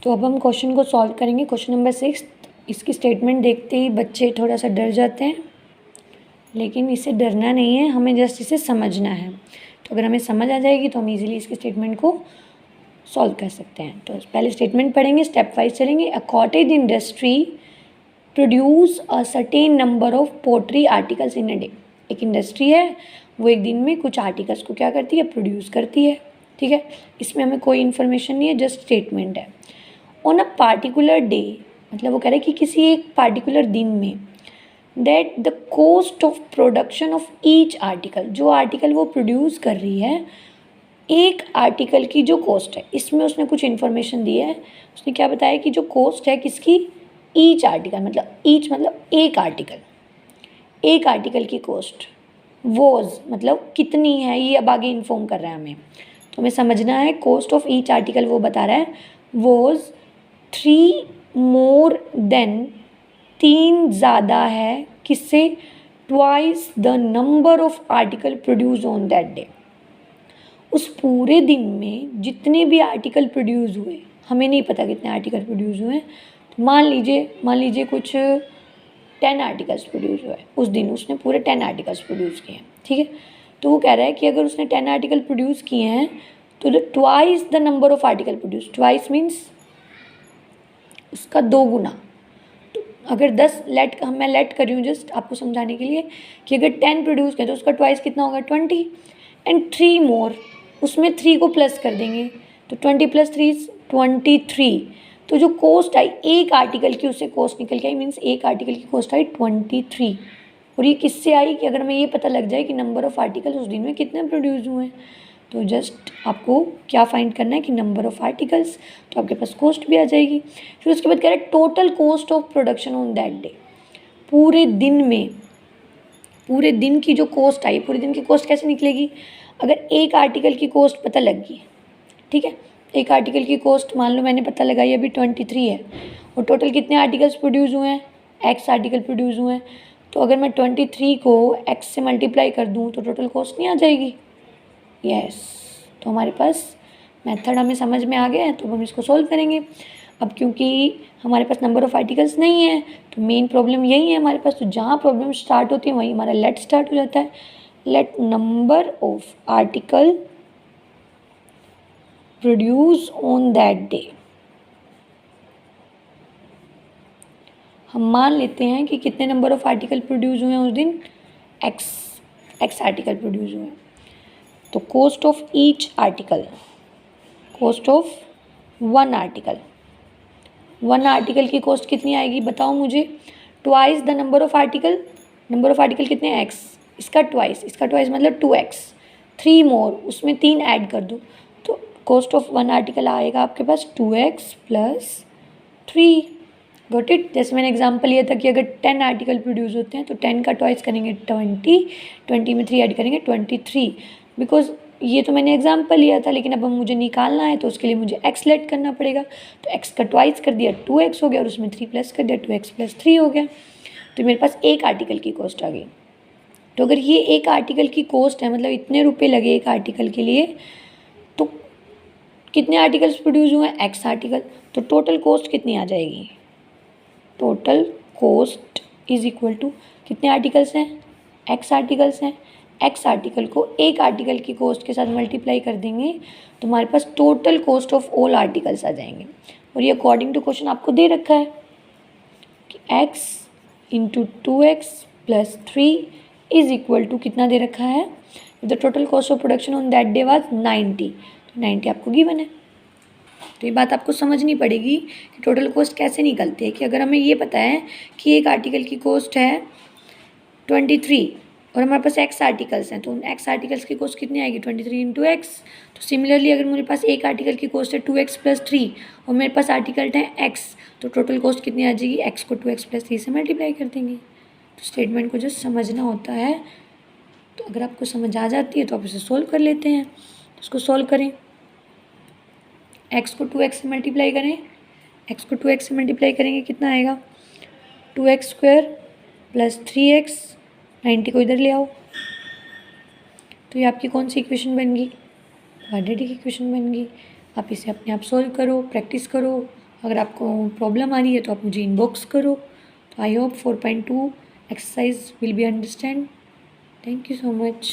तो अब हम क्वेश्चन को सॉल्व करेंगे। Question number 6। इसकी स्टेटमेंट देखते ही बच्चे थोड़ा सा डर जाते हैं, लेकिन इसे डरना नहीं है, हमें जस्ट इसे समझना है। तो अगर हमें समझ आ जाएगी तो हम इजीली इसकी स्टेटमेंट को सॉल्व कर सकते हैं। तो पहले स्टेटमेंट पढ़ेंगे, स्टेप वाइज चलेंगे। A cottage industry produce a certain number of pottery articles in a day. एक इंडस्ट्री है, वो एक दिन में कुछ आर्टिकल्स को क्या करती है, प्रोड्यूस करती है। ठीक है, इसमें हमें कोई इन्फॉर्मेशन नहीं है, जस्ट स्टेटमेंट है। ऑन अ पार्टिकुलर डे, मतलब वो कह रहे हैं कि किसी एक पार्टिकुलर दिन में, that the cost of production of each article, जो आर्टिकल वो प्रोड्यूस कर रही है, एक आर्टिकल की जो कॉस्ट है, इसमें उसने कुछ इन्फॉर्मेशन दी है। उसने क्या बताया कि जो कॉस्ट है किसकी, ईच आर्टिकल, मतलब ईच मतलब एक आर्टिकल की कॉस्ट, वॉज मतलब कितनी है, ये अब आगे इन्फॉर्म कर रहा है हमें। तो हमें समझना है कॉस्ट ऑफ ईच आर्टिकल वो बता रहा है, वॉज 3 मोर देन, 3 ज़्यादा है किससे, twice the number of article produce on that day. उस पूरे दिन में जितने भी आर्टिकल प्रोड्यूस हुए, हमें नहीं पता कितने आर्टिकल प्रोड्यूस हुए, तो मान लीजिए कुछ 10 आर्टिकल्स प्रोड्यूस हुए उस दिन, उसने पूरे 10 आर्टिकल्स प्रोड्यूस किए हैं। ठीक है, तो वो कह रहा है कि अगर उसने 10 आर्टिकल प्रोड्यूस किए हैं तो twice the number of article produce, twice means उसका 2 गुना। तो अगर 10 मैं लेट कर रही हूँ जस्ट आपको समझाने के लिए कि अगर 10 प्रोड्यूस किया तो उसका ट्वाइस कितना होगा, 20, एंड 3 मोर, उसमें 3 को प्लस कर देंगे तो 20 + 3 23। तो जो कॉस्ट आई एक आर्टिकल की, उससे कॉस्ट निकल के आई, मीन्स एक आर्टिकल की कॉस्ट आई 23। और ये किससे आई कि अगर हमें ये पता लग जाए कि नंबर ऑफ आर्टिकल उस दिन में कितने प्रोड्यूस हुए हैं, तो जस्ट आपको क्या फाइंड करना है कि नंबर ऑफ आर्टिकल्स, तो आपके पास कॉस्ट भी आ जाएगी। फिर उसके बाद कह रहा है total cost of production on that day. पूरे दिन में, पूरे दिन की जो कॉस्ट आई, पूरे दिन की कॉस्ट कैसे निकलेगी, अगर एक आर्टिकल की कॉस्ट पता लग गई, ठीक है, एक आर्टिकल की कॉस्ट मान लो मैंने पता लगाई अभी 23 है, और टोटल कितने आर्टिकल्स प्रोड्यूस हुए हैं, एक्स आर्टिकल प्रोड्यूस हुए हैं, तो अगर मैं 23 को एक्स से मल्टीप्लाई कर दूँ तो टोटल कॉस्ट नहीं आ जाएगी। यस, तो हमारे पास मेथड हमें समझ में आ गया है, तो हम इसको सोल्व करेंगे। अब क्योंकि हमारे पास नंबर ऑफ़ आर्टिकल्स नहीं है तो मेन प्रॉब्लम यही है हमारे पास, तो जहाँ प्रॉब्लम स्टार्ट होती है वहीं हमारा लेट स्टार्ट हो जाता है। Let number of article produce on that day. हम मान लेते हैं कि कितने नंबर ऑफ़ आर्टिकल प्रोड्यूस हुए हैं उस दिन, एक्स आर्टिकल प्रोड्यूस हुए हैं। तो cost of each article, cost of one article की कॉस्ट कितनी आएगी बताओ मुझे, twice the number of article, number of article कितने हैं, एक्स, इसका ट्वाइस मतलब 2x, 3 मोर, उसमें 3 ऐड कर दो, तो कॉस्ट ऑफ वन आर्टिकल आएगा आपके पास 2x + 3। Got it. जैसे मैंने एग्जांपल लिया था कि अगर 10 आर्टिकल प्रोड्यूस होते हैं तो 10 का ट्वाइस करेंगे 20, 20 में 3 ऐड करेंगे 23। बिकॉज ये तो मैंने एग्जांपल लिया था, लेकिन अब मुझे निकालना है तो उसके लिए मुझे एक्स लेट करना पड़ेगा, तो एक्स का ट्वाइस कर दिया 2x हो गया, और उसमें 3 प्लस कर दिया 2x + 3 हो गया, तो मेरे पास एक आर्टिकल की कॉस्ट आ गई। तो अगर ये एक आर्टिकल की कॉस्ट है, मतलब इतने रुपए लगे एक आर्टिकल के लिए, तो कितने आर्टिकल्स प्रोड्यूस हुए हैं, एक्स आर्टिकल, तो टोटल कॉस्ट कितनी आ जाएगी, total cost is equal to कितने आर्टिकल्स हैं, एक्स आर्टिकल्स हैं, एक्स आर्टिकल को एक आर्टिकल की कॉस्ट के साथ मल्टीप्लाई कर देंगे तो हमारे पास total cost of all articles आ जाएंगे। और ये अकॉर्डिंग टू क्वेश्चन आपको दे रखा है कि x × 2x + 3 is equal to कितना दे रखा है, the total cost of production on that day was 90, तो 90 आपको गिवन है। तो ये बात आपको समझनी पड़ेगी कि टोटल कॉस्ट कैसे निकलती है, कि अगर हमें ये पता है कि एक आर्टिकल की कॉस्ट है 23 और हमारे पास एक्स आर्टिकल्स हैं, तो उन एक्स आर्टिकल्स की कॉस्ट कितनी आएगी, 23 × x। तो सिमिलरली अगर मेरे पास एक आर्टिकल की कॉस्ट है 2x + 3 और मेरे पास आर्टिकल है x, तो टोटल कॉस्ट कितनी आ जाएगी, x को 2x + 3 से मल्टीप्लाई कर देंगे। तो स्टेटमेंट को जस्ट समझना होता है, तो अगर आपको समझ आ जाती है तो आप इसे सोल्व कर लेते हैं। तो इसको सोल्व करें, x को 2x से मल्टीप्लाई करें, x को 2x से मल्टीप्लाई करेंगे कितना आएगा, 2x² + 3x, 90 को इधर ले आओ, तो ये आपकी कौन सी इक्वेशन बन गई, क्वाड्रेटिक इक्वेशन बन गई। आप इसे अपने आप सोल्व करो, प्रैक्टिस करो, अगर आपको प्रॉब्लम आ रही है तो आप मुझे इनबॉक्स करो। तो I hope 4.2 exercise will be understand. Thank you so much.